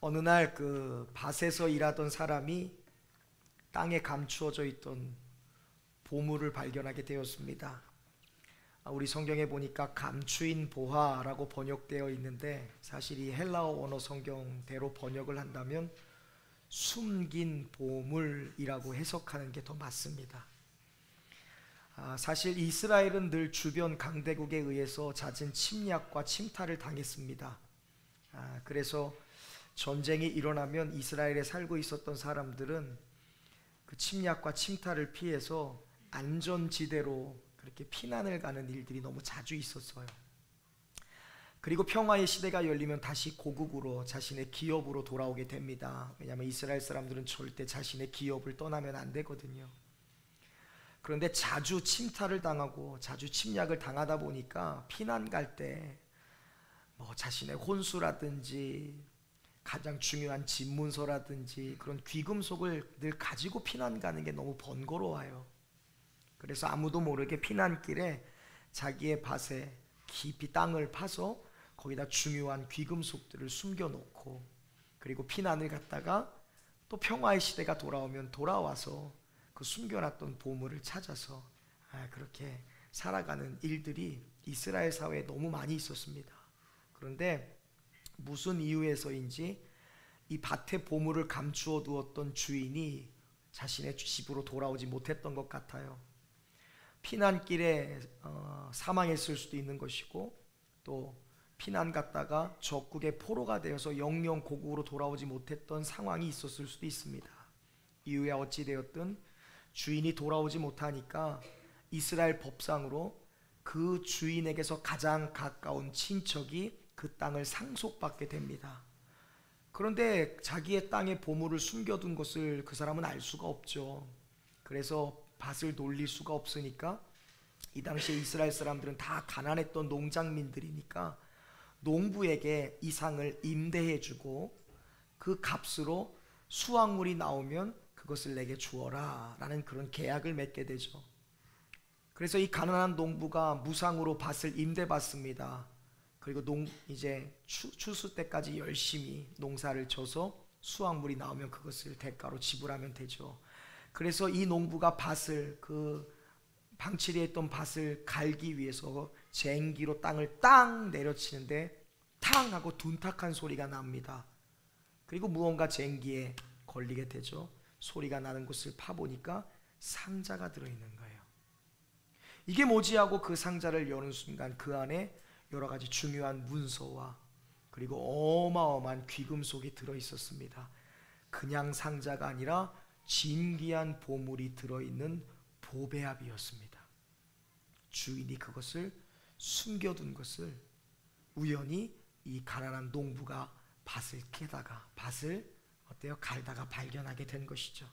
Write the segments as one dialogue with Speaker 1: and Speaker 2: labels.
Speaker 1: 어느 날 그 밭에서 일하던 사람이 땅에 감추어져 있던 보물을 발견하게 되었습니다. 우리 성경에 보니까 감추인 보화라고 번역되어 있는데, 사실 이 헬라어 원어 성경대로 번역을 한다면 숨긴 보물이라고 해석하는 게 더 맞습니다. 사실 이스라엘은 늘 주변 강대국에 의해서 잦은 침략과 침탈을 당했습니다. 그래서 전쟁이 일어나면 이스라엘에 살고 있었던 사람들은 그 침략과 침탈을 피해서 안전지대로 그렇게 피난을 가는 일들이 너무 자주 있었어요. 그리고 평화의 시대가 열리면 다시 고국으로, 자신의 기업으로 돌아오게 됩니다. 왜냐하면 이스라엘 사람들은 절대 자신의 기업을 떠나면 안 되거든요. 그런데 자주 침탈을 당하고 자주 침략을 당하다 보니까 피난 갈 때 자신의 혼수라든지 가장 중요한 집문서라든지 그런 귀금속을 늘 가지고 피난 가는 게 너무 번거로워요. 그래서 아무도 모르게 피난길에 자기의 밭에 깊이 땅을 파서 거기다 중요한 귀금속들을 숨겨놓고, 그리고 피난을 갔다가 또 평화의 시대가 돌아오면 돌아와서 그 숨겨놨던 보물을 찾아서 그렇게 살아가는 일들이 이스라엘 사회에 너무 많이 있었습니다. 그런데 무슨 이유에서인지 이 밭에 보물을 감추어 두었던 주인이 자신의 집으로 돌아오지 못했던 것 같아요. 피난길에 사망했을 수도 있는 것이고, 또 피난 갔다가 적국의 포로가 되어서 영영 고국으로 돌아오지 못했던 상황이 있었을 수도 있습니다. 이후에 어찌되었든 주인이 돌아오지 못하니까 이스라엘 법상으로 그 주인에게서 가장 가까운 친척이 그 땅을 상속받게 됩니다. 그런데 자기의 땅에 보물을 숨겨둔 것을 그 사람은 알 수가 없죠. 그래서 밭을 돌릴 수가 없으니까, 이 당시에 이스라엘 사람들은 다 가난했던 농장민들이니까 농부에게 이 상을 임대해주고 그 값으로 수확물이 나오면 그것을 내게 주어라 라는 그런 계약을 맺게 되죠. 그래서 이 가난한 농부가 무상으로 밭을 임대받습니다. 그리고 이제 추수 때까지 열심히 농사를 져서 수확물이 나오면 그것을 대가로 지불하면 되죠. 그래서 이 농부가 밭을, 그 방치리에 있던 밭을 갈기 위해서 쟁기로 땅을 땅 내려치는데 탕 하고 둔탁한 소리가 납니다. 그리고 무언가 쟁기에 걸리게 되죠. 소리가 나는 곳을 파보니까 상자가 들어있는 거예요. 이게 뭐지 하고 그 상자를 여는 순간 그 안에 여러 가지 중요한 문서와 그리고 어마어마한 귀금속이 들어있었습니다. 그냥 상자가 아니라 진귀한 보물이 들어있는 보배압이었습니다. 주인이 그것을 숨겨둔 것을 우연히 이 가난한 농부가 밭을 캐다가, 밭을 갈다가 발견하게 된 것이죠.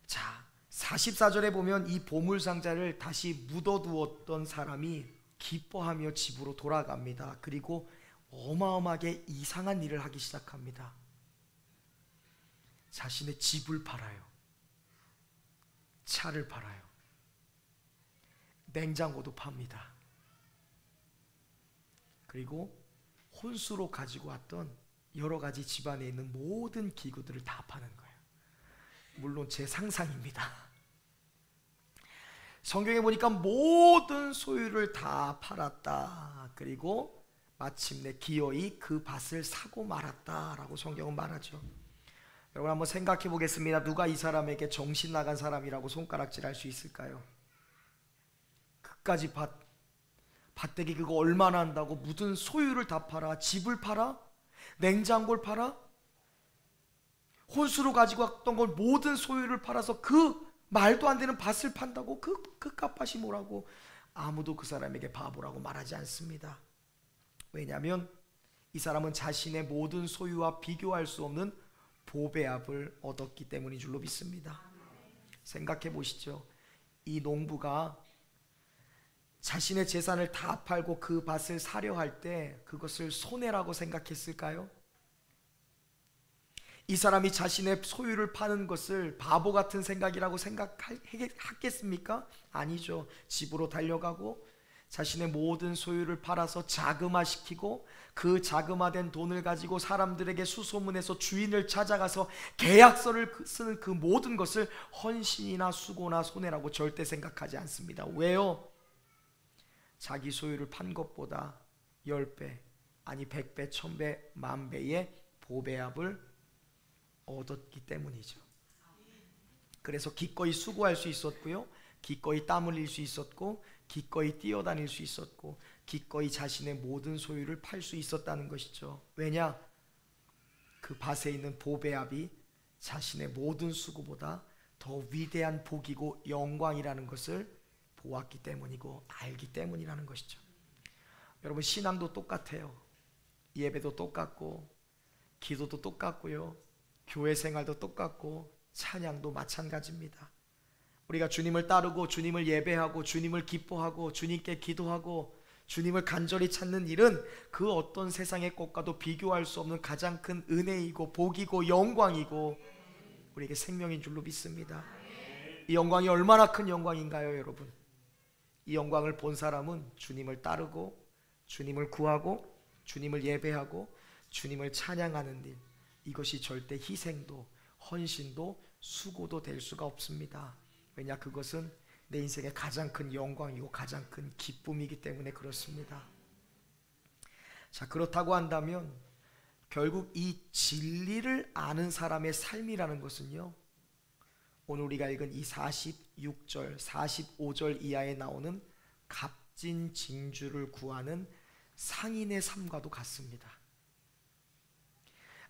Speaker 1: 자, 44절에 보면 이 보물상자를 다시 묻어두었던 사람이 기뻐하며 집으로 돌아갑니다. 그리고 어마어마하게 이상한 일을 하기 시작합니다. 자신의 집을 팔아요. 차를 팔아요. 냉장고도 팝니다. 그리고 혼수로 가지고 왔던 여러 가지 집안에 있는 모든 기구들을 다 파는 거예요. 물론 제 상상입니다. 성경에 보니까 모든 소유를 다 팔았다. 그리고 마침내 기어이 그 밭을 사고 말았다라고 성경은 말하죠. 여러분 한번 생각해 보겠습니다. 누가 이 사람에게 정신 나간 사람이라고 손가락질 할 수 있을까요? 그까지 밭대기 그거 얼마나 한다고 모든 소유를 다 팔아? 집을 팔아? 냉장고를 팔아? 혼수로 가지고 왔던 걸 모든 소유를 팔아서 그 말도 안 되는 밭을 판다고? 그 값밭이 뭐라고? 아무도 그 사람에게 바보라고 말하지 않습니다. 왜냐하면 이 사람은 자신의 모든 소유와 비교할 수 없는 보배압을 얻었기 때문인 줄로 믿습니다. 생각해 보시죠. 이 농부가 자신의 재산을 다 팔고 그 밭을 사려 할 때 그것을 손해라고 생각했을까요? 이 사람이 자신의 소유를 파는 것을 바보 같은 생각이라고 생각하겠습니까? 아니죠. 집으로 달려가고 자신의 모든 소유를 팔아서 자금화시키고 그 자금화된 돈을 가지고 사람들에게 수소문해서 주인을 찾아가서 계약서를 쓰는 그 모든 것을 헌신이나 수고나 손해라고 절대 생각하지 않습니다. 왜요? 자기 소유를 판 것보다 10배 아니 100배, 1000배, 10,000배의 보배압을 얻었기 때문이죠. 그래서 기꺼이 수고할 수 있었고요, 기꺼이 땀 흘릴 수 있었고, 기꺼이 뛰어다닐 수 있었고, 기꺼이 자신의 모든 소유를 팔 수 있었다는 것이죠. 왜냐? 그 밭에 있는 보배압이 자신의 모든 수고보다 더 위대한 복이고 영광이라는 것을 보았기 때문이고 알기 때문이라는 것이죠. 여러분, 신앙도 똑같아요. 예배도 똑같고 기도도 똑같고요, 교회 생활도 똑같고 찬양도 마찬가지입니다. 우리가 주님을 따르고 주님을 예배하고 주님을 기뻐하고 주님께 기도하고 주님을 간절히 찾는 일은 그 어떤 세상의 것과도 비교할 수 없는 가장 큰 은혜이고 복이고 영광이고 우리에게 생명인 줄로 믿습니다. 이 영광이 얼마나 큰 영광인가요, 여러분? 이 영광을 본 사람은 주님을 따르고 주님을 구하고 주님을 예배하고 주님을 찬양하는 일, 이것이 절대 희생도 헌신도 수고도 될 수가 없습니다. 왜냐? 그것은 내 인생의 가장 큰 영광이고 가장 큰 기쁨이기 때문에 그렇습니다. 자, 그렇다고 한다면 결국 이 진리를 아는 사람의 삶이라는 것은요, 오늘 우리가 읽은 이 46절, 45절 이하에 나오는 값진 진주를 구하는 상인의 삶과도 같습니다.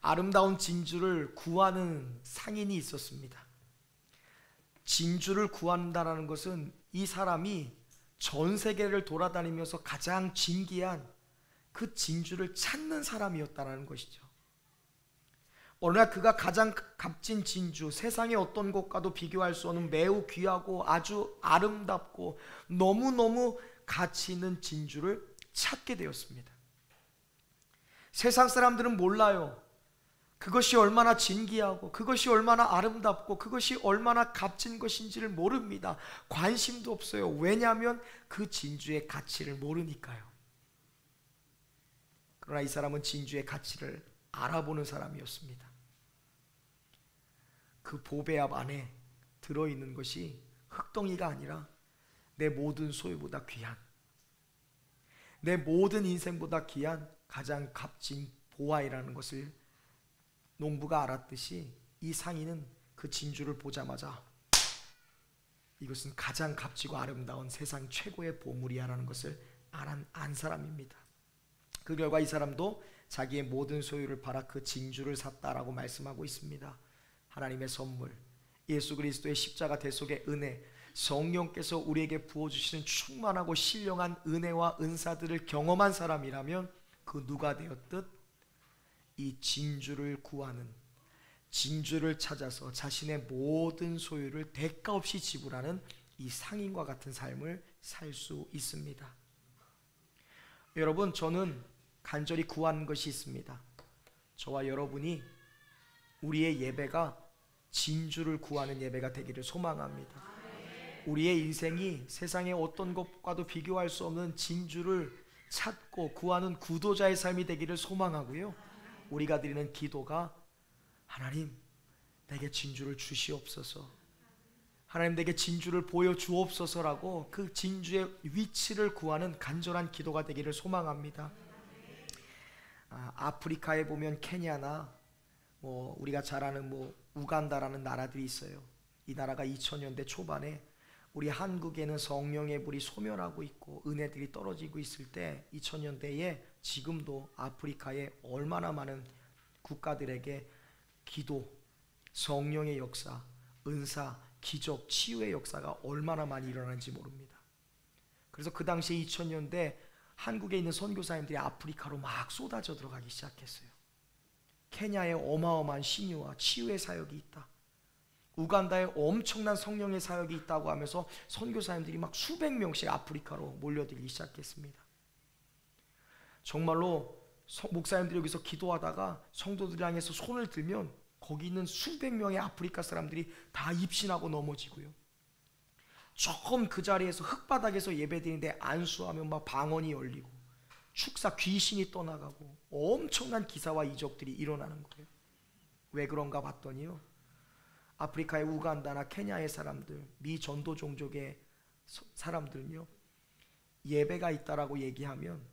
Speaker 1: 아름다운 진주를 구하는 상인이 있었습니다. 진주를 구한다는 것은 이 사람이 전 세계를 돌아다니면서 가장 진귀한 그 진주를 찾는 사람이었다는 것이죠. 어느 날 그가 가장 값진 진주, 세상의 어떤 것과도 비교할 수 없는 매우 귀하고 아주 아름답고 너무너무 가치 있는 진주를 찾게 되었습니다. 세상 사람들은 몰라요. 그것이 얼마나 진귀하고 그것이 얼마나 아름답고 그것이 얼마나 값진 것인지를 모릅니다. 관심도 없어요. 왜냐하면 그 진주의 가치를 모르니까요. 그러나 이 사람은 진주의 가치를 알아보는 사람이었습니다. 그 보배압 안에 들어있는 것이 흙덩이가 아니라 내 모든 소유보다 귀한, 내 모든 인생보다 귀한 가장 값진 보화이라는 것을 농부가 알았듯이 이 상인은 그 진주를 보자마자 이것은 가장 값지고 아름다운 세상 최고의 보물이야라는 것을 안 사람입니다. 그 결과 이 사람도 자기의 모든 소유를 팔아 그 진주를 샀다라고 말씀하고 있습니다. 하나님의 선물, 예수 그리스도의 십자가 대속의 은혜, 성령께서 우리에게 부어주시는 충만하고 신령한 은혜와 은사들을 경험한 사람이라면 그 누가 되었듯 이 진주를 구하는, 진주를 찾아서 자신의 모든 소유를 대가 없이 지불하는 이 상인과 같은 삶을 살 수 있습니다. 여러분, 저는 간절히 구하는 것이 있습니다. 저와 여러분이 우리의 예배가 진주를 구하는 예배가 되기를 소망합니다. 우리의 인생이 세상의 어떤 것과도 비교할 수 없는 진주를 찾고 구하는 구도자의 삶이 되기를 소망하고요, 우리가 드리는 기도가 하나님 내게 진주를 주시옵소서, 하나님 내게 진주를 보여주옵소서라고 그 진주의 위치를 구하는 간절한 기도가 되기를 소망합니다. 아프리카에 보면 케냐나 우리가 잘 아는 우간다라는 나라들이 있어요. 이 나라가 2000년대 초반에 우리 한국에는 성령의 불이 소멸하고 있고 은혜들이 떨어지고 있을 때 2000년대에 지금도 아프리카에 얼마나 많은 국가들에게 기도, 성령의 역사, 은사, 기적, 치유의 역사가 얼마나 많이 일어나는지 모릅니다. 그래서 그 당시에 2000년대 한국에 있는 선교사님들이 아프리카로 막 쏟아져 들어가기 시작했어요. 케냐에 어마어마한 신유와 치유의 사역이 있다, 우간다에 엄청난 성령의 사역이 있다고 하면서 선교사님들이 막 수백 명씩 아프리카로 몰려들기 시작했습니다. 정말로 목사님들이 여기서 기도하다가 성도들 향해서 손을 들면 거기 있는 수백 명의 아프리카 사람들이 다 입신하고 넘어지고요, 조금 그 자리에서 흙바닥에서 예배드리는데 안수하면 막 방언이 열리고 축사 귀신이 떠나가고 엄청난 기사와 이적들이 일어나는 거예요. 왜 그런가 봤더니요, 아프리카의 우간다나 케냐의 사람들, 미 전도 종족의 사람들은요, 예배가 있다라고 얘기하면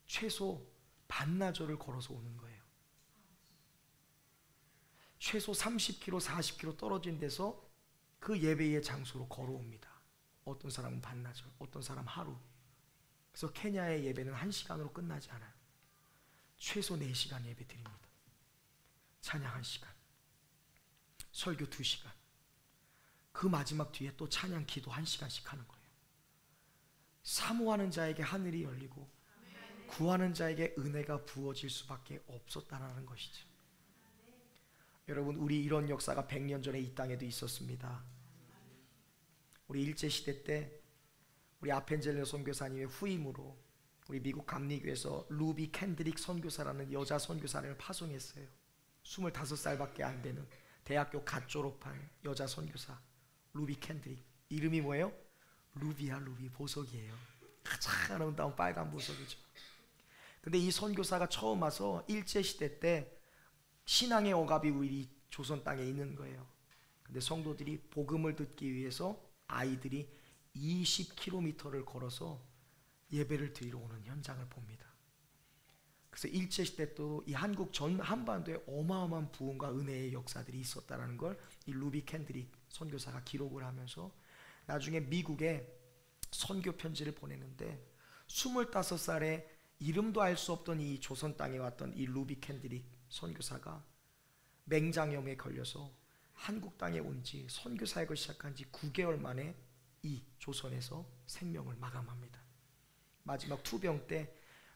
Speaker 1: 최소 반나절을 걸어서 오는 거예요. 최소 30km, 40km 떨어진 데서 그 예배의 장소로 걸어옵니다. 어떤 사람은 반나절, 어떤 사람 하루. 그래서 케냐의 예배는 1시간으로 끝나지 않아요. 최소 4시간 예배 드립니다. 찬양 1시간, 설교 2시간, 그 마지막 뒤에 또 찬양 기도 1시간씩 하는 거예요. 사모하는 자에게 하늘이 열리고 구하는 자에게 은혜가 부어질 수밖에 없었다는 것이죠. 여러분, 우리 이런 역사가 100년 전에 이 땅에도 있었습니다. 우리 일제시대 때 우리 아펜젤러 선교사님의 후임으로 우리 미국 감리교에서 루비 캔드릭 선교사라는 여자 선교사를 파송했어요. 25살밖에 안 되는 대학교 갓 졸업한 여자 선교사 루비 캔드릭. 이름이 뭐예요? 루비야, 루비. 보석이에요. 가장 아름다운 빨간 보석이죠. 근데 이 선교사가 처음 와서 일제시대 때 신앙의 억압이 우리 조선 땅에 있는 거예요. 근데 성도들이 복음을 듣기 위해서 아이들이 20km를 걸어서 예배를 드리러 오는 현장을 봅니다. 그래서 일제시대 또 이 한국 전 한반도에 어마어마한 부흥과 은혜의 역사들이 있었다는 걸 이 루비 캔드릭 선교사가 기록을 하면서 나중에 미국에 선교 편지를 보내는데 25살에 이름도 알 수 없던 이 조선 땅에 왔던 이 루비 캔드릭 선교사가 맹장염에 걸려서 한국 땅에 온 지 선교 사역을 시작한 지 9개월 만에 이 조선에서 생명을 마감합니다. 마지막 투병 때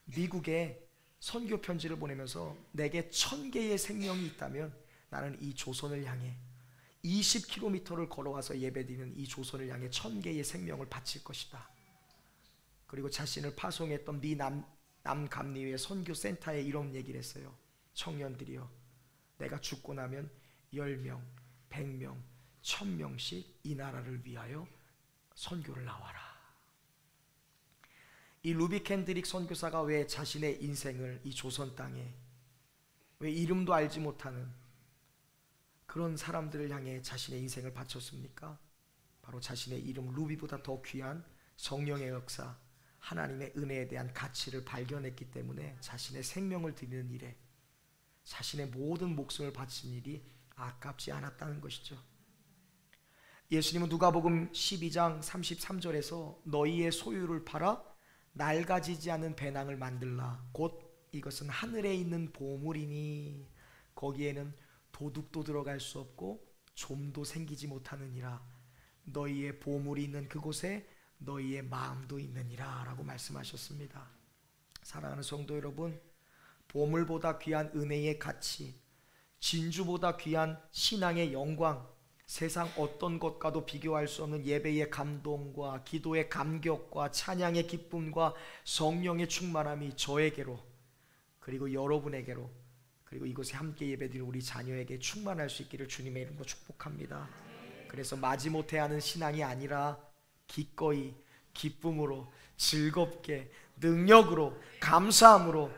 Speaker 1: 미국에 선교 편지를 보내면서 내게 1000개의 생명이 있다면 나는 이 조선을 향해 20km를 걸어와서 예배드리는 이 조선을 향해 1000개의 생명을 바칠 것이다. 그리고 자신을 파송했던 미 남감리회 선교센터에 이런 얘기를 했어요. 청년들이여, 내가 죽고 나면 10명, 100명, 1000명씩 이 나라를 위하여 선교를 나와라. 이 루비 캔드릭 선교사가 왜 자신의 인생을 이 조선 땅에, 왜 이름도 알지 못하는 그런 사람들을 향해 자신의 인생을 바쳤습니까? 바로 자신의 이름 루비보다 더 귀한 성령의 역사, 하나님의 은혜에 대한 가치를 발견했기 때문에 자신의 생명을 드리는 일에 자신의 모든 목숨을 바친 일이 아깝지 않았다는 것이죠. 예수님은 누가복음 12장 33절에서 너희의 소유를 팔아 낡아지지 않은 배낭을 만들라. 곧 이것은 하늘에 있는 보물이니 거기에는 도둑도 들어갈 수 없고 좀도 생기지 못하느니라. 너희의 보물이 있는 그곳에 너희의 마음도 있느니라 라고 말씀하셨습니다. 사랑하는 성도 여러분, 보물보다 귀한 은혜의 가치, 진주보다 귀한 신앙의 영광, 세상 어떤 것과도 비교할 수 없는 예배의 감동과 기도의 감격과 찬양의 기쁨과 성령의 충만함이 저에게로, 그리고 여러분에게로, 그리고 이곳에 함께 예배드리는 우리 자녀에게 충만할 수 있기를 주님의 이름으로 축복합니다. 그래서 마지못해 하는 신앙이 아니라 기꺼이 기쁨으로 즐겁게 능력으로 감사함으로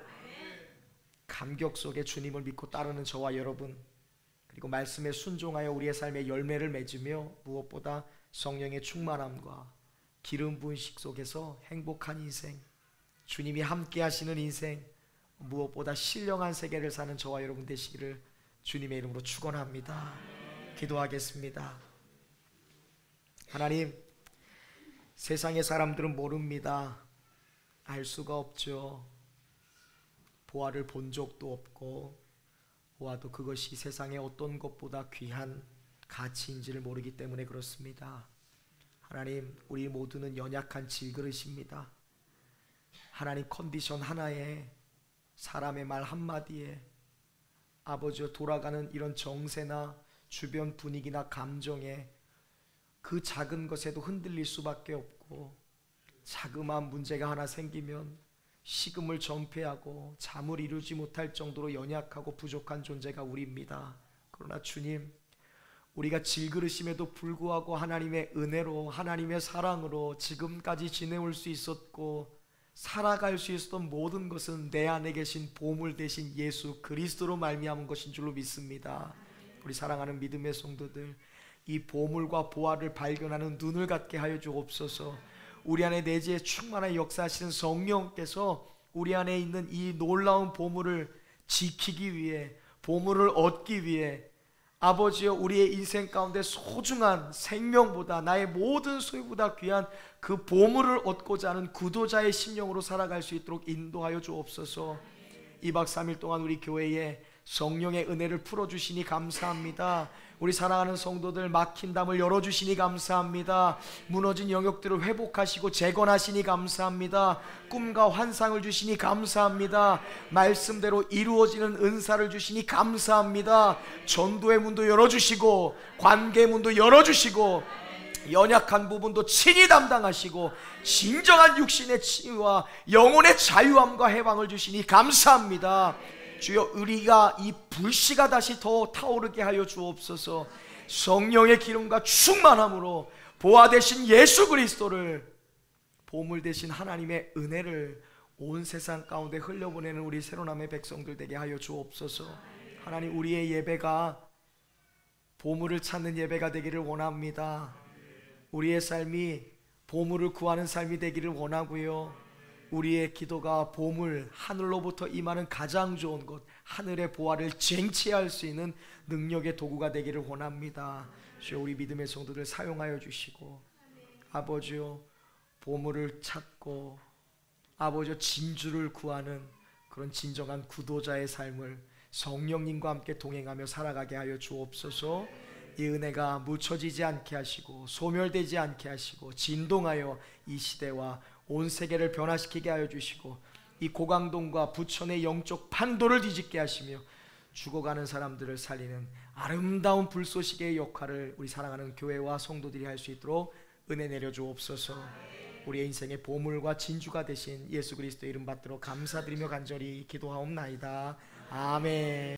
Speaker 1: 감격 속에 주님을 믿고 따르는 저와 여러분, 그리고 말씀에 순종하여 우리의 삶의 열매를 맺으며 무엇보다 성령의 충만함과 기름 부으심 속에서 행복한 인생, 주님이 함께 하시는 인생, 무엇보다 신령한 세계를 사는 저와 여러분 되시기를 주님의 이름으로 축원합니다. 기도하겠습니다. 하나님, 세상의 사람들은 모릅니다. 알 수가 없죠. 보아를 본 적도 없고 보아도 그것이 세상의 어떤 것보다 귀한 가치인지를 모르기 때문에 그렇습니다. 하나님, 우리 모두는 연약한 질그릇입니다. 하나님, 컨디션 하나에, 사람의 말 한마디에, 아버지여 돌아가는 이런 정세나 주변 분위기나 감정에 그 작은 것에도 흔들릴 수밖에 없고, 자그마한 문제가 하나 생기면 식음을 전폐하고 잠을 이루지 못할 정도로 연약하고 부족한 존재가 우리입니다. 그러나 주님, 우리가 질그릇임에도 불구하고 하나님의 은혜로, 하나님의 사랑으로 지금까지 지내올 수 있었고 살아갈 수 있었던 모든 것은 내 안에 계신 보물 되신 예수 그리스도로 말미암은 것인 줄로 믿습니다. 우리 사랑하는 믿음의 성도들, 이 보물과 보화를 발견하는 눈을 갖게 하여 주옵소서. 우리 안에 내재에 충만한 역사하시는 성령께서 우리 안에 있는 이 놀라운 보물을 지키기 위해, 보물을 얻기 위해 아버지여 우리의 인생 가운데 소중한 생명보다, 나의 모든 소유보다 귀한 그 보물을 얻고자 하는 구도자의 심령으로 살아갈 수 있도록 인도하여 주옵소서. 2박 3일 동안 우리 교회에 성령의 은혜를 풀어주시니 감사합니다. 우리 사랑하는 성도들 막힌 담을 열어주시니 감사합니다. 무너진 영역들을 회복하시고 재건하시니 감사합니다. 꿈과 환상을 주시니 감사합니다. 말씀대로 이루어지는 은사를 주시니 감사합니다. 전도의 문도 열어주시고 관계의 문도 열어주시고 연약한 부분도 친히 담당하시고 진정한 육신의 치유와 영혼의 자유함과 해방을 주시니 감사합니다. 주여, 우리가 이 불씨가 다시 더 타오르게 하여 주옵소서. 성령의 기름과 충만함으로 보화 되신 예수 그리스도를, 보물 되신 하나님의 은혜를 온 세상 가운데 흘려보내는 우리 새로남의 백성들 되게 하여 주옵소서. 하나님, 우리의 예배가 보물을 찾는 예배가 되기를 원합니다. 우리의 삶이 보물을 구하는 삶이 되기를 원하고요, 우리의 기도가 보물, 하늘로부터 임하는 가장 좋은 것, 하늘의 보화를 쟁취할 수 있는 능력의 도구가 되기를 원합니다. 주여, 우리 믿음의 성도들 사용하여 주시고, 아버지요, 보물을 찾고 아버지요, 진주를 구하는 그런 진정한 구도자의 삶을 성령님과 함께 동행하며 살아가게 하여 주옵소서. 이 은혜가 묻혀지지 않게 하시고 소멸되지 않게 하시고 진동하여 이 시대와 온 세계를 변화시키게 하여 주시고, 이 고강동과 부천의 영적 판도를 뒤집게 하시며 죽어가는 사람들을 살리는 아름다운 불쏘시개의 역할을 우리 사랑하는 교회와 성도들이 할 수 있도록 은혜 내려 주옵소서. 우리의 인생의 보물과 진주가 되신 예수 그리스도의 이름 받들어 감사드리며 간절히 기도하옵나이다. 아멘.